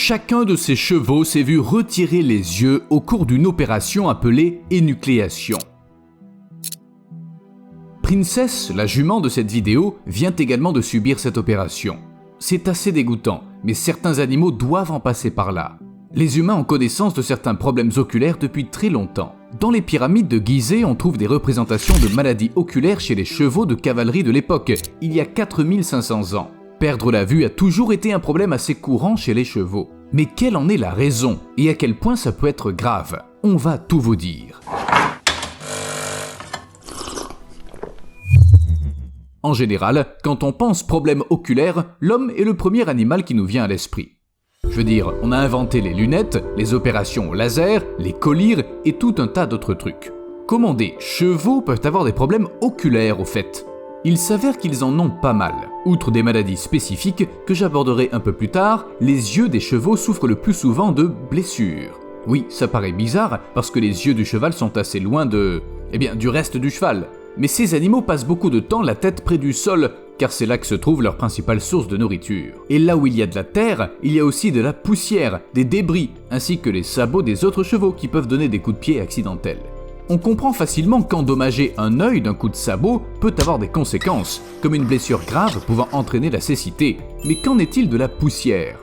Chacun de ces chevaux s'est vu retirer les yeux au cours d'une opération appelée énucléation. Princess, la jument de cette vidéo, vient également de subir cette opération. C'est assez dégoûtant, mais certains animaux doivent en passer par là. Les humains ont connaissance de certains problèmes oculaires depuis très longtemps. Dans les pyramides de Gizeh, on trouve des représentations de maladies oculaires chez les chevaux de cavalerie de l'époque, il y a 4500 ans. Perdre la vue a toujours été un problème assez courant chez les chevaux. Mais quelle en est la raison et à quel point ça peut être grave? On va tout vous dire. En général, quand on pense problème oculaire, l'homme est le premier animal qui nous vient à l'esprit. Je veux dire, on a inventé les lunettes, les opérations au laser, les collyres et tout un tas d'autres trucs. Comment des chevaux peuvent avoir des problèmes oculaires au fait? Il s'avère qu'ils en ont pas mal. Outre des maladies spécifiques que j'aborderai un peu plus tard, les yeux des chevaux souffrent le plus souvent de blessures. Oui, ça paraît bizarre parce que les yeux du cheval sont assez loin du reste du cheval. Mais ces animaux passent beaucoup de temps la tête près du sol, car c'est là que se trouve leur principale source de nourriture. Et là où il y a de la terre, il y a aussi de la poussière, des débris, ainsi que les sabots des autres chevaux qui peuvent donner des coups de pied accidentels. On comprend facilement qu'endommager un œil d'un coup de sabot peut avoir des conséquences, comme une blessure grave pouvant entraîner la cécité. Mais qu'en est-il de la poussière?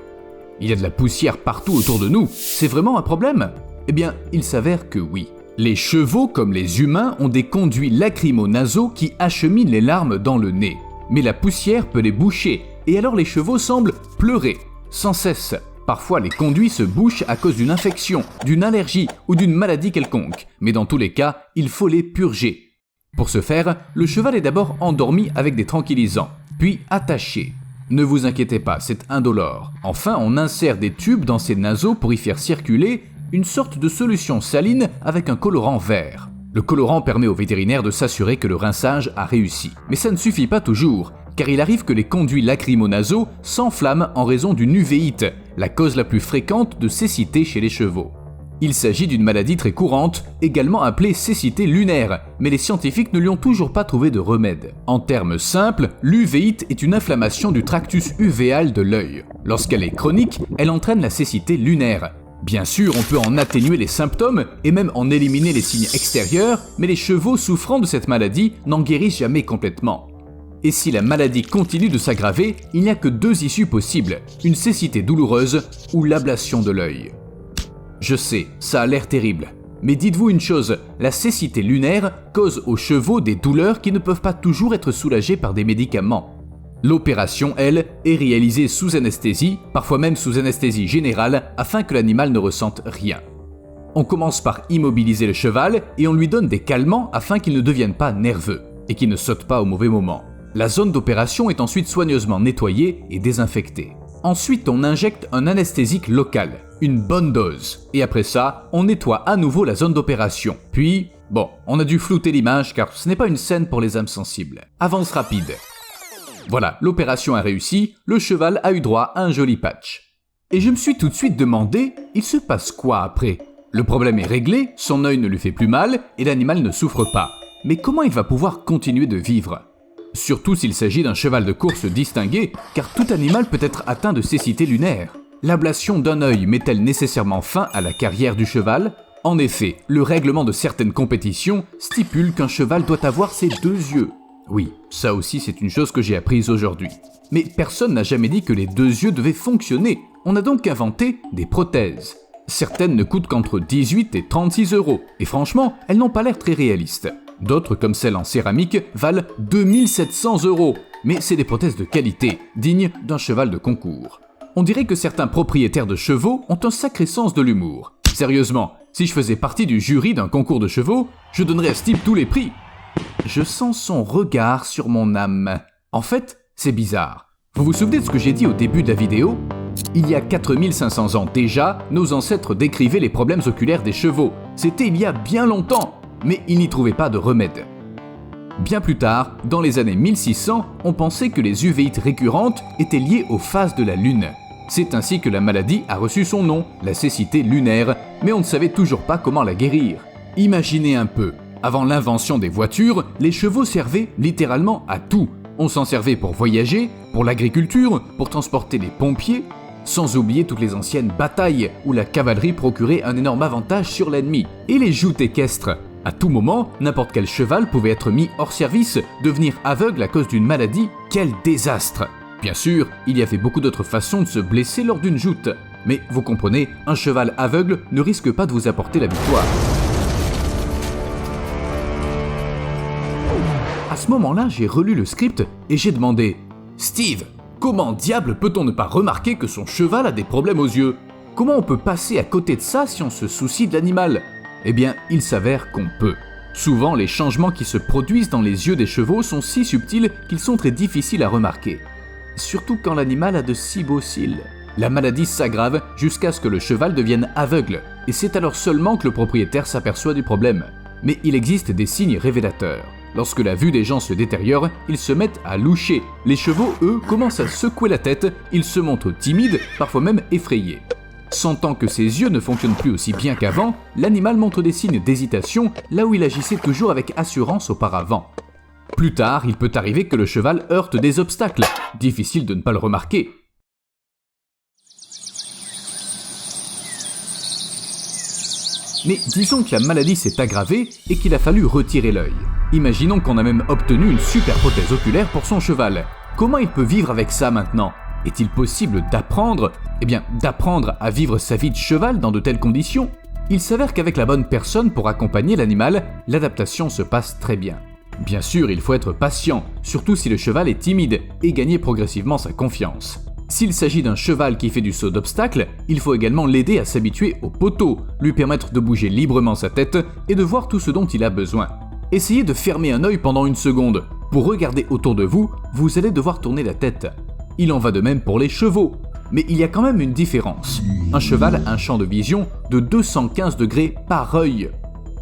Il y a de la poussière partout autour de nous, c'est vraiment un problème? Eh bien, il s'avère que oui. Les chevaux, comme les humains, ont des conduits lacrymo-nasaux qui acheminent les larmes dans le nez. Mais la poussière peut les boucher, et alors les chevaux semblent pleurer, sans cesse. Parfois, les conduits se bouchent à cause d'une infection, d'une allergie ou d'une maladie quelconque. Mais dans tous les cas, il faut les purger. Pour ce faire, le cheval est d'abord endormi avec des tranquillisants, puis attaché. Ne vous inquiétez pas, c'est indolore. Enfin, on insère des tubes dans ses naseaux pour y faire circuler une sorte de solution saline avec un colorant vert. Le colorant permet au vétérinaire de s'assurer que le rinçage a réussi. Mais ça ne suffit pas toujours, car il arrive que les conduits lacrymo-nasaux s'enflamment en raison d'une uvéite, la cause la plus fréquente de cécité chez les chevaux. Il s'agit d'une maladie très courante, également appelée cécité lunaire, mais les scientifiques ne lui ont toujours pas trouvé de remède. En termes simples, l'uvéite est une inflammation du tractus uvéal de l'œil. Lorsqu'elle est chronique, elle entraîne la cécité lunaire. Bien sûr, on peut en atténuer les symptômes et même en éliminer les signes extérieurs, mais les chevaux souffrant de cette maladie n'en guérissent jamais complètement. Et si la maladie continue de s'aggraver, il n'y a que deux issues possibles, une cécité douloureuse ou l'ablation de l'œil. Je sais, ça a l'air terrible, mais dites-vous une chose, la cécité lunaire cause aux chevaux des douleurs qui ne peuvent pas toujours être soulagées par des médicaments. L'opération, elle, est réalisée sous anesthésie, parfois même sous anesthésie générale, afin que l'animal ne ressente rien. On commence par immobiliser le cheval et on lui donne des calmants afin qu'il ne devienne pas nerveux et qu'il ne saute pas au mauvais moment. La zone d'opération est ensuite soigneusement nettoyée et désinfectée. Ensuite, on injecte un anesthésique local, une bonne dose, et après ça, on nettoie à nouveau la zone d'opération. Puis, on a dû flouter l'image car ce n'est pas une scène pour les âmes sensibles. Avance rapide. Voilà, l'opération a réussi, le cheval a eu droit à un joli patch. Et je me suis tout de suite demandé, il se passe quoi après? Le problème est réglé, son œil ne lui fait plus mal et l'animal ne souffre pas. Mais comment il va pouvoir continuer de vivre? Surtout s'il s'agit d'un cheval de course distingué, car tout animal peut être atteint de cécité lunaire. L'ablation d'un œil met-elle nécessairement fin à la carrière du cheval? En effet, le règlement de certaines compétitions stipule qu'un cheval doit avoir ses deux yeux. Oui, ça aussi c'est une chose que j'ai apprise aujourd'hui. Mais personne n'a jamais dit que les deux yeux devaient fonctionner. On a donc inventé des prothèses. Certaines ne coûtent qu'entre 18 et 36 €, et franchement, elles n'ont pas l'air très réalistes. D'autres, comme celles en céramique, valent 2700 €, mais c'est des prothèses de qualité, dignes d'un cheval de concours. On dirait que certains propriétaires de chevaux ont un sacré sens de l'humour. Sérieusement, si je faisais partie du jury d'un concours de chevaux, je donnerais à ce type tous les prix. Je sens son regard sur mon âme. En fait, c'est bizarre. Vous vous souvenez de ce que j'ai dit au début de la vidéo? Il y a 4500 ans déjà, nos ancêtres décrivaient les problèmes oculaires des chevaux. C'était il y a bien longtemps, mais ils n'y trouvaient pas de remède. Bien plus tard, dans les années 1600, on pensait que les uvéites récurrentes étaient liées aux phases de la Lune. C'est ainsi que la maladie a reçu son nom, la cécité lunaire, mais on ne savait toujours pas comment la guérir. Imaginez un peu. Avant l'invention des voitures, les chevaux servaient littéralement à tout. On s'en servait pour voyager, pour l'agriculture, pour transporter les pompiers. Sans oublier toutes les anciennes batailles où la cavalerie procurait un énorme avantage sur l'ennemi, et les joutes équestres. À tout moment, n'importe quel cheval pouvait être mis hors service, devenir aveugle à cause d'une maladie, quel désastre! Bien sûr, il y avait beaucoup d'autres façons de se blesser lors d'une joute, mais vous comprenez, un cheval aveugle ne risque pas de vous apporter la victoire. À ce moment-là, j'ai relu le script et j'ai demandé « Steve, comment diable peut-on ne pas remarquer que son cheval a des problèmes aux yeux? Comment on peut passer à côté de ça si on se soucie de l'animal ?» Eh bien, il s'avère qu'on peut. Souvent, les changements qui se produisent dans les yeux des chevaux sont si subtils qu'ils sont très difficiles à remarquer. Surtout quand l'animal a de si beaux cils. La maladie s'aggrave jusqu'à ce que le cheval devienne aveugle, et c'est alors seulement que le propriétaire s'aperçoit du problème. Mais il existe des signes révélateurs. Lorsque la vue des gens se détériore, ils se mettent à loucher. Les chevaux, eux, commencent à secouer la tête, ils se montrent timides, parfois même effrayés. Sentant que ses yeux ne fonctionnent plus aussi bien qu'avant, l'animal montre des signes d'hésitation là où il agissait toujours avec assurance auparavant. Plus tard, il peut arriver que le cheval heurte des obstacles. Difficile de ne pas le remarquer. Mais disons que la maladie s'est aggravée et qu'il a fallu retirer l'œil. Imaginons qu'on a même obtenu une super prothèse oculaire pour son cheval. Comment il peut vivre avec ça maintenant ? Est-il possible d'apprendre à vivre sa vie de cheval dans de telles conditions ? Il s'avère qu'avec la bonne personne pour accompagner l'animal, l'adaptation se passe très bien. Bien sûr, il faut être patient, surtout si le cheval est timide, et gagner progressivement sa confiance. S'il s'agit d'un cheval qui fait du saut d'obstacle, il faut également l'aider à s'habituer au poteau, lui permettre de bouger librement sa tête et de voir tout ce dont il a besoin. Essayez de fermer un œil pendant une seconde. Pour regarder autour de vous, vous allez devoir tourner la tête. Il en va de même pour les chevaux. Mais il y a quand même une différence. Un cheval a un champ de vision de 215 degrés par œil.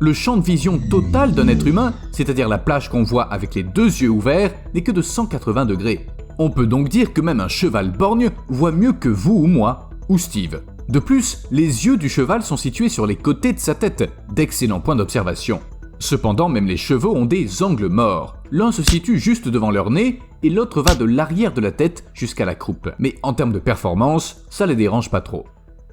Le champ de vision total d'un être humain, c'est-à-dire la plage qu'on voit avec les deux yeux ouverts, n'est que de 180 degrés. On peut donc dire que même un cheval borgne voit mieux que vous ou moi, ou Steve. De plus, les yeux du cheval sont situés sur les côtés de sa tête, d'excellents points d'observation. Cependant, même les chevaux ont des angles morts. L'un se situe juste devant leur nez et l'autre va de l'arrière de la tête jusqu'à la croupe. Mais en termes de performance, ça les dérange pas trop.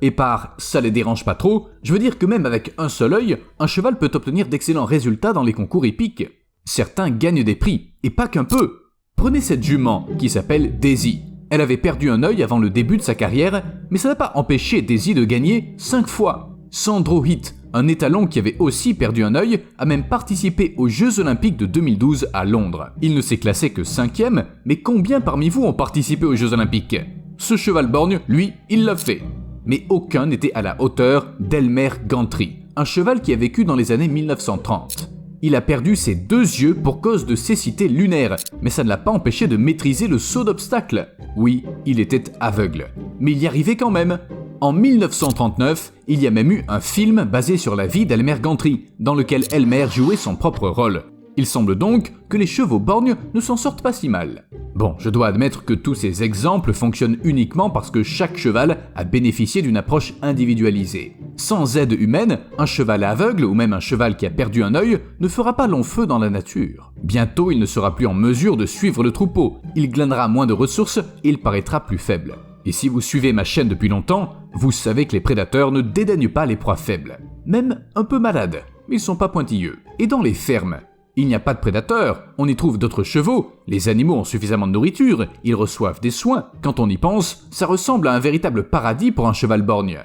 Et par « ça les dérange pas trop », je veux dire que même avec un seul œil, un cheval peut obtenir d'excellents résultats dans les concours hippiques. Certains gagnent des prix, et pas qu'un peu. Prenez cette jument qui s'appelle Daisy. Elle avait perdu un œil avant le début de sa carrière, mais ça n'a pas empêché Daisy de gagner 5 fois. Sandro Hitt, un étalon qui avait aussi perdu un œil, a même participé aux Jeux Olympiques de 2012 à Londres. Il ne s'est classé que 5e, mais combien parmi vous ont participé aux Jeux Olympiques ? Ce cheval borgne, lui, il l'a fait. Mais aucun n'était à la hauteur d'Elmer Gantry, un cheval qui a vécu dans les années 1930. Il a perdu ses 2 yeux pour cause de cécité lunaire, mais ça ne l'a pas empêché de maîtriser le saut d'obstacle. Oui, il était aveugle, mais il y arrivait quand même. En 1939, il y a même eu un film basé sur la vie d'Elmer Gantry, dans lequel Elmer jouait son propre rôle. Il semble donc que les chevaux borgnes ne s'en sortent pas si mal. Bon, je dois admettre que tous ces exemples fonctionnent uniquement parce que chaque cheval a bénéficié d'une approche individualisée. Sans aide humaine, un cheval aveugle ou même un cheval qui a perdu un œil ne fera pas long feu dans la nature. Bientôt, il ne sera plus en mesure de suivre le troupeau, il glanera moins de ressources et il paraîtra plus faible. Et si vous suivez ma chaîne depuis longtemps, vous savez que les prédateurs ne dédaignent pas les proies faibles. Même un peu malades, mais ils sont pas pointilleux. Et dans les fermes, il n'y a pas de prédateurs, on y trouve d'autres chevaux, les animaux ont suffisamment de nourriture, ils reçoivent des soins. Quand on y pense, ça ressemble à un véritable paradis pour un cheval borgne.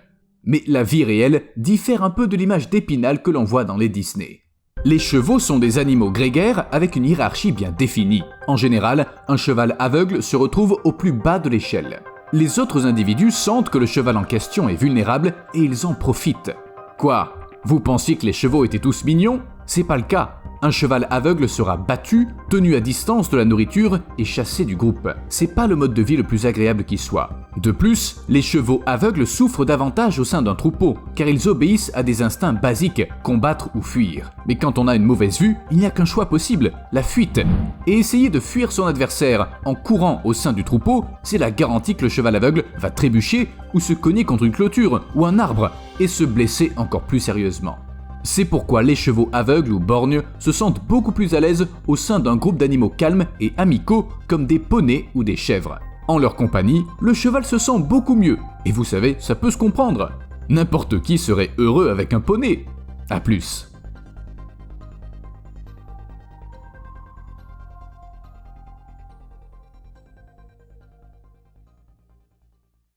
Mais la vie réelle diffère un peu de l'image d'Épinal que l'on voit dans les Disney. Les chevaux sont des animaux grégaires avec une hiérarchie bien définie. En général, un cheval aveugle se retrouve au plus bas de l'échelle. Les autres individus sentent que le cheval en question est vulnérable et ils en profitent. Quoi ? Vous pensiez que les chevaux étaient tous mignons ? C'est pas le cas. Un cheval aveugle sera battu, tenu à distance de la nourriture et chassé du groupe. C'est pas le mode de vie le plus agréable qui soit. De plus, les chevaux aveugles souffrent davantage au sein d'un troupeau, car ils obéissent à des instincts basiques, combattre ou fuir. Mais quand on a une mauvaise vue, il n'y a qu'un choix possible, la fuite. Et essayer de fuir son adversaire en courant au sein du troupeau, c'est la garantie que le cheval aveugle va trébucher ou se cogner contre une clôture ou un arbre et se blesser encore plus sérieusement. C'est pourquoi les chevaux aveugles ou borgnes se sentent beaucoup plus à l'aise au sein d'un groupe d'animaux calmes et amicaux comme des poneys ou des chèvres. En leur compagnie, le cheval se sent beaucoup mieux Et vous savez, ça peut se comprendre. N'importe qui serait heureux avec un poney. À plus.